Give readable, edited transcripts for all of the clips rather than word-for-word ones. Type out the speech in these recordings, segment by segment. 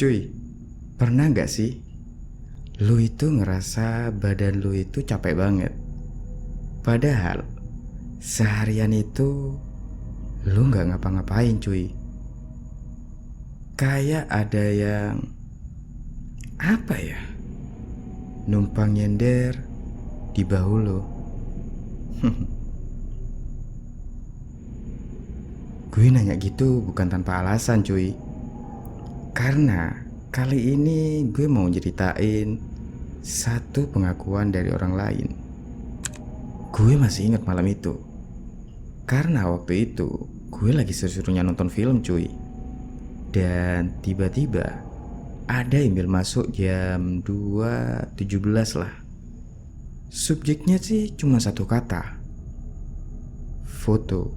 Cuy, pernah gak sih lu itu ngerasa badan lu itu capek banget? Padahal seharian itu lu gak ngapa-ngapain cuy. Kayak ada yang apa ya, numpang nyender di bahu lu. Gue nanya gitu bukan tanpa alasan cuy. Karena kali ini gue mau ceritain satu pengakuan dari orang lain. Gue masih ingat malam itu, karena waktu itu gue lagi seru-serunya nonton film cuy. Dan tiba-tiba ada email masuk jam 2.17 lah. Subjeknya sih cuma satu kata, foto.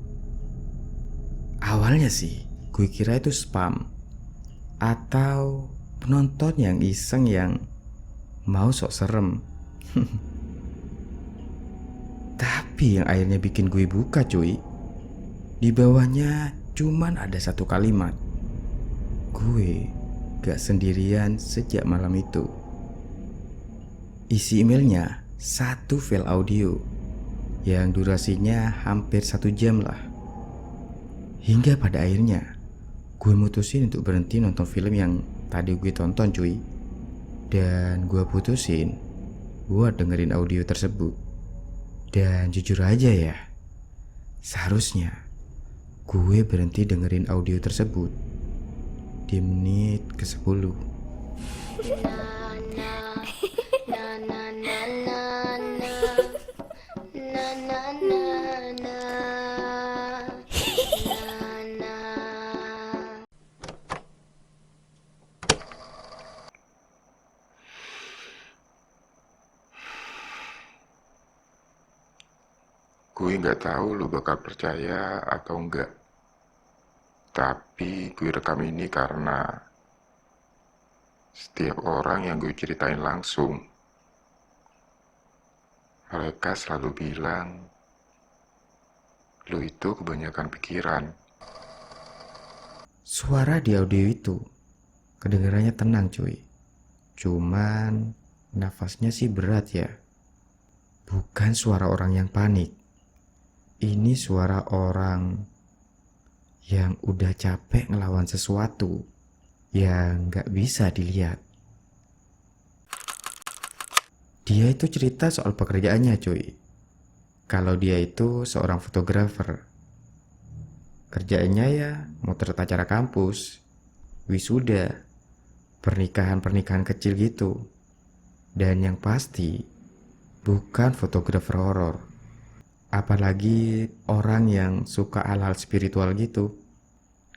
Awalnya sih gue kira itu spam atau penonton yang iseng yang mau sok serem. Tapi yang akhirnya bikin gue buka cuy, di bawahnya cuman ada satu kalimat, gue gak sendirian sejak malam itu. Isi emailnya satu file audio yang durasinya hampir 1 jam lah. Hingga pada akhirnya gue mutusin untuk berhenti nonton film yang tadi gue tonton cuy. Dan gue putusin buat dengerin audio tersebut. Dan jujur aja ya, seharusnya gue berhenti dengerin audio tersebut di menit ke-10. Gue gak tahu lu bakal percaya atau enggak. Tapi gue rekam ini karena setiap orang yang gue ceritain langsung, mereka selalu bilang, lu itu kebanyakan pikiran. Suara di audio itu kedengarannya tenang cuy. Cuman nafasnya sih berat ya. Bukan suara orang yang panik. Ini suara orang yang udah capek ngelawan sesuatu yang gak bisa dilihat. Dia itu cerita soal pekerjaannya cuy. Kalau dia itu seorang fotografer. Kerjaannya ya motret acara kampus, wisuda, pernikahan-pernikahan kecil gitu. Dan yang pasti bukan fotografer horor. Apalagi orang yang suka hal-hal spiritual gitu.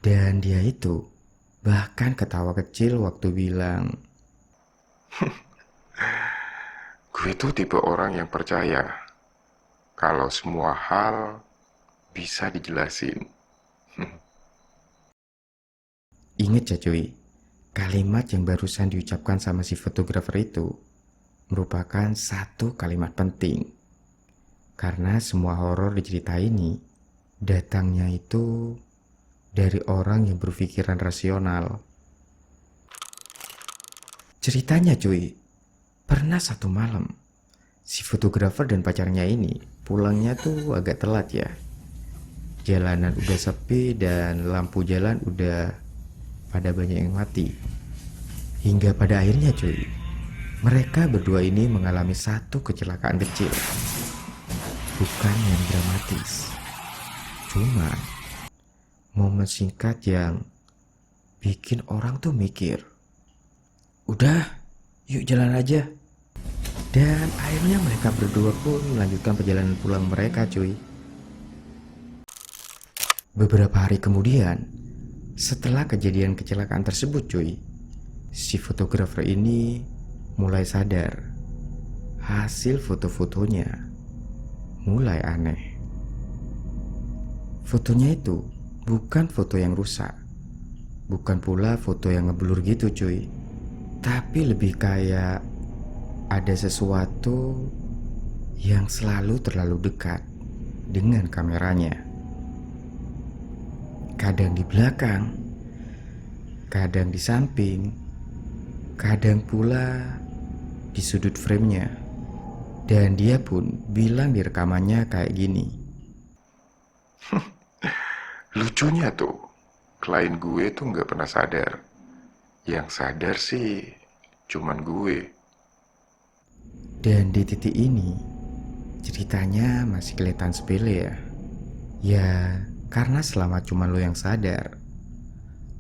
Dan dia itu bahkan ketawa kecil waktu bilang, Gue tuh tipe orang yang percaya kalau semua hal bisa dijelasin. inget ya cuy, kalimat yang barusan diucapkan sama si fotografer itu merupakan satu kalimat penting. Karena semua horor di cerita ini datangnya itu dari orang yang berpikiran rasional. Ceritanya cuy, pernah satu malam si fotografer dan pacarnya ini pulangnya tuh agak telat ya. Jalanan udah sepi dan lampu jalan udah pada banyak yang mati. Hingga pada akhirnya cuy, mereka berdua ini mengalami satu kecelakaan kecil. Bukan yang dramatis, cuma momen singkat yang bikin orang tuh mikir, udah yuk jalan aja. Dan akhirnya mereka berdua pun melanjutkan perjalanan pulang mereka cuy. Beberapa hari kemudian, setelah kejadian kecelakaan tersebut cuy, si fotografer ini mulai sadar. Hasil foto-fotonya mulai aneh. Fotonya itu bukan foto yang rusak, bukan pula foto yang ngeblur gitu cuy, tapi lebih kayak ada sesuatu yang selalu terlalu dekat dengan kameranya. Kadang di belakang, kadang di samping, kadang pula di sudut framenya. Dan dia pun bilang di rekamannya kayak gini. Lucunya tuh, klien gue tuh nggak pernah sadar. Yang sadar sih cuman gue. Dan di titik ini, ceritanya masih kelihatan sepele ya. Ya, karena selama cuma lo yang sadar,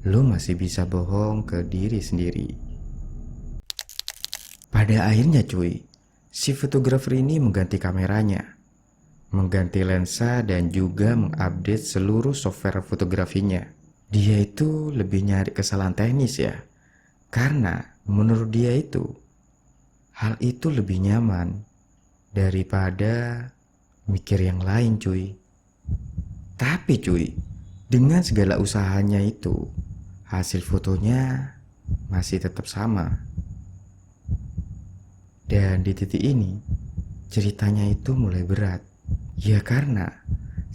lo masih bisa bohong ke diri sendiri. Pada akhirnya cuy, si fotografer ini mengganti kameranya, mengganti lensa dan juga mengupdate seluruh software fotografinya. Dia itu lebih nyari kesalahan teknis ya, karena menurut dia itu hal itu lebih nyaman daripada mikir yang lain cuy. Tapi cuy, dengan segala usahanya itu, hasil fotonya masih tetap sama. Dan di titik ini, ceritanya itu mulai berat. Ya karena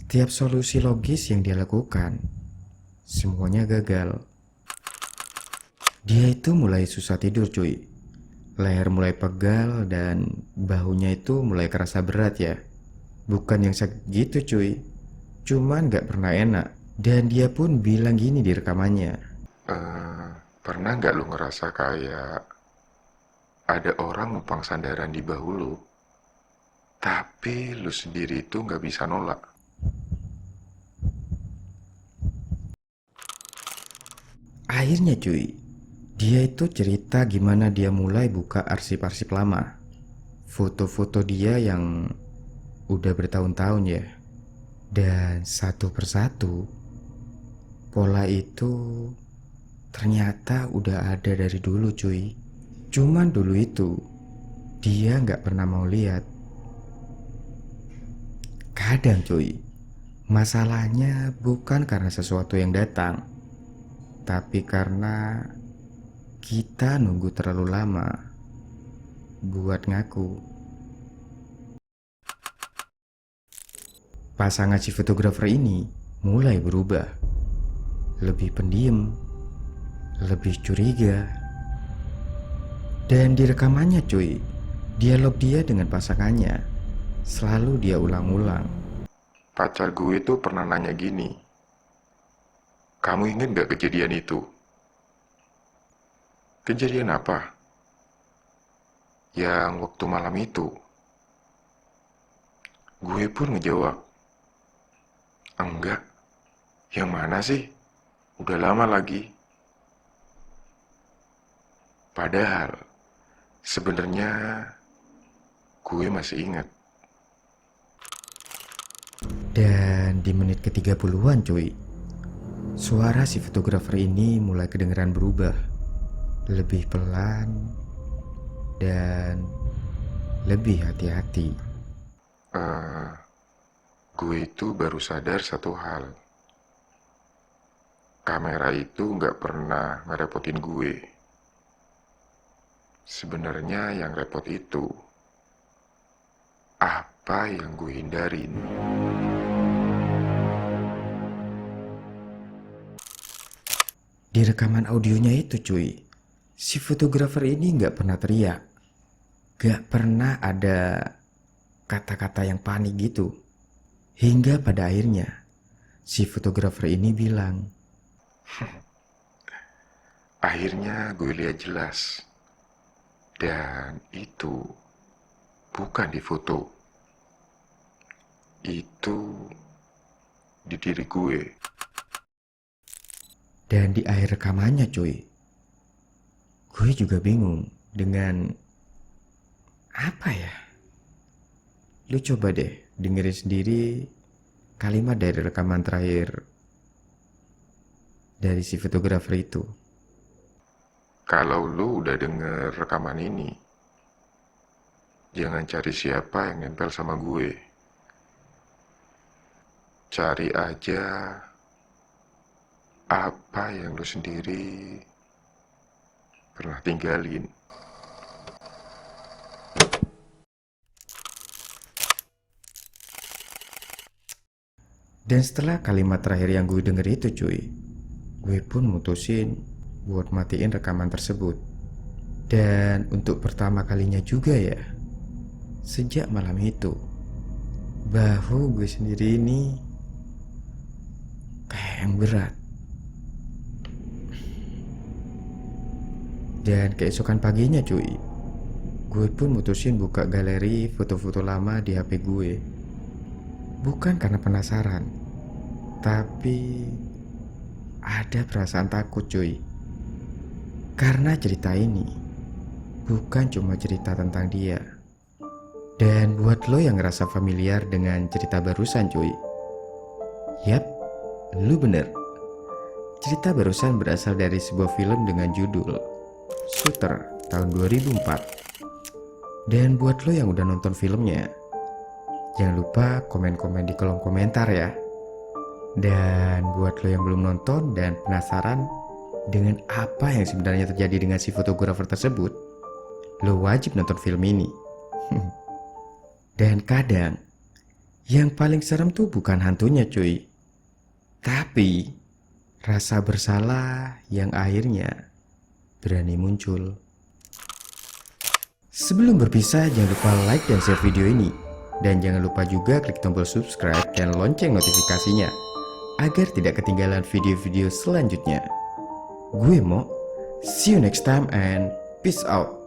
setiap solusi logis yang dia lakukan, semuanya gagal. Dia itu mulai susah tidur cuy. Leher mulai pegal dan bahunya itu mulai kerasa berat ya. Bukan yang sakit gitu cuy, cuman gak pernah enak. Dan dia pun bilang gini di rekamannya. Pernah nggak lu ngerasa kayak ada orang numpang sandaran di bahu lu, tapi lu sendiri itu nggak bisa nolak? Akhirnya cuy, dia itu cerita gimana dia mulai buka arsip-arsip lama. Foto-foto dia yang udah bertahun-tahun ya. Dan satu persatu, pola itu ternyata udah ada dari dulu cuy. Cuman dulu itu dia gak pernah mau lihat. Kadang cuy, masalahnya bukan karena sesuatu yang datang, tapi karena kita nunggu terlalu lama buat ngaku. Pasangan si fotografer ini mulai berubah. Lebih pendiam, lebih curiga. Dan di rekamannya cuy, dialog dia dengan pasangannya selalu dia ulang-ulang. Pacar gue tuh pernah nanya gini, kamu ingat gak kejadian itu? Kejadian apa? Yang waktu malam itu. Gue pun ngejawab, enggak. Yang mana sih? Udah lama lagi. Padahal sebenarnya gue masih ingat. Dan di menit ke-30-an cuy, suara si fotografer ini mulai kedengeran berubah. Lebih pelan dan lebih hati-hati. Gue itu baru sadar satu hal. Kamera itu nggak pernah ngerepotin gue. Sebenarnya yang repot itu apa yang gue hindarin. Di rekaman audionya itu cuy, si fotografer ini gak pernah teriak. Gak pernah ada kata-kata yang panik gitu. Hingga pada akhirnya si fotografer ini bilang, Akhirnya gue lihat jelas. Dan itu bukan di foto. Itu di diri gue. dan di akhir rekamannya cuy, gue juga bingung dengan apa ya. Lu coba deh dengerin sendiri kalimat dari rekaman terakhir dari si fotografer itu. Kalau lu udah denger rekaman ini, jangan cari siapa yang nempel sama gue. Cari aja apa yang lu sendiri pernah tinggalin. Dan setelah kalimat terakhir yang gue denger itu cuy, gue pun mutusin buat matiin rekaman tersebut. Dan untuk pertama kalinya juga ya, sejak malam itu, bahu gue sendiri ini kayak yang berat. Dan keesokan paginya cuy, gue pun mutusin buka galeri foto-foto lama di HP gue. Bukan karena penasaran, tapi ada perasaan takut cuy. Karena cerita ini bukan cuma cerita tentang dia. Dan buat lo yang ngerasa familiar dengan cerita barusan cuy, yap, lu bener. Cerita barusan berasal dari sebuah film dengan judul Shooter tahun 2004. Dan buat lo yang udah nonton filmnya, jangan lupa komen-komen di kolom komentar ya. Dan buat lo yang belum nonton dan penasaran dengan apa yang sebenarnya terjadi dengan si fotografer tersebut, lo wajib nonton film ini. Dan kadang yang paling serem tuh bukan hantunya cuy, tapi rasa bersalah yang akhirnya berani muncul. Sebelum berpisah, jangan lupa like dan share video ini. Dan jangan lupa juga klik tombol subscribe dan lonceng notifikasinya agar tidak ketinggalan video-video selanjutnya. Gue Mo, see you next time and peace out.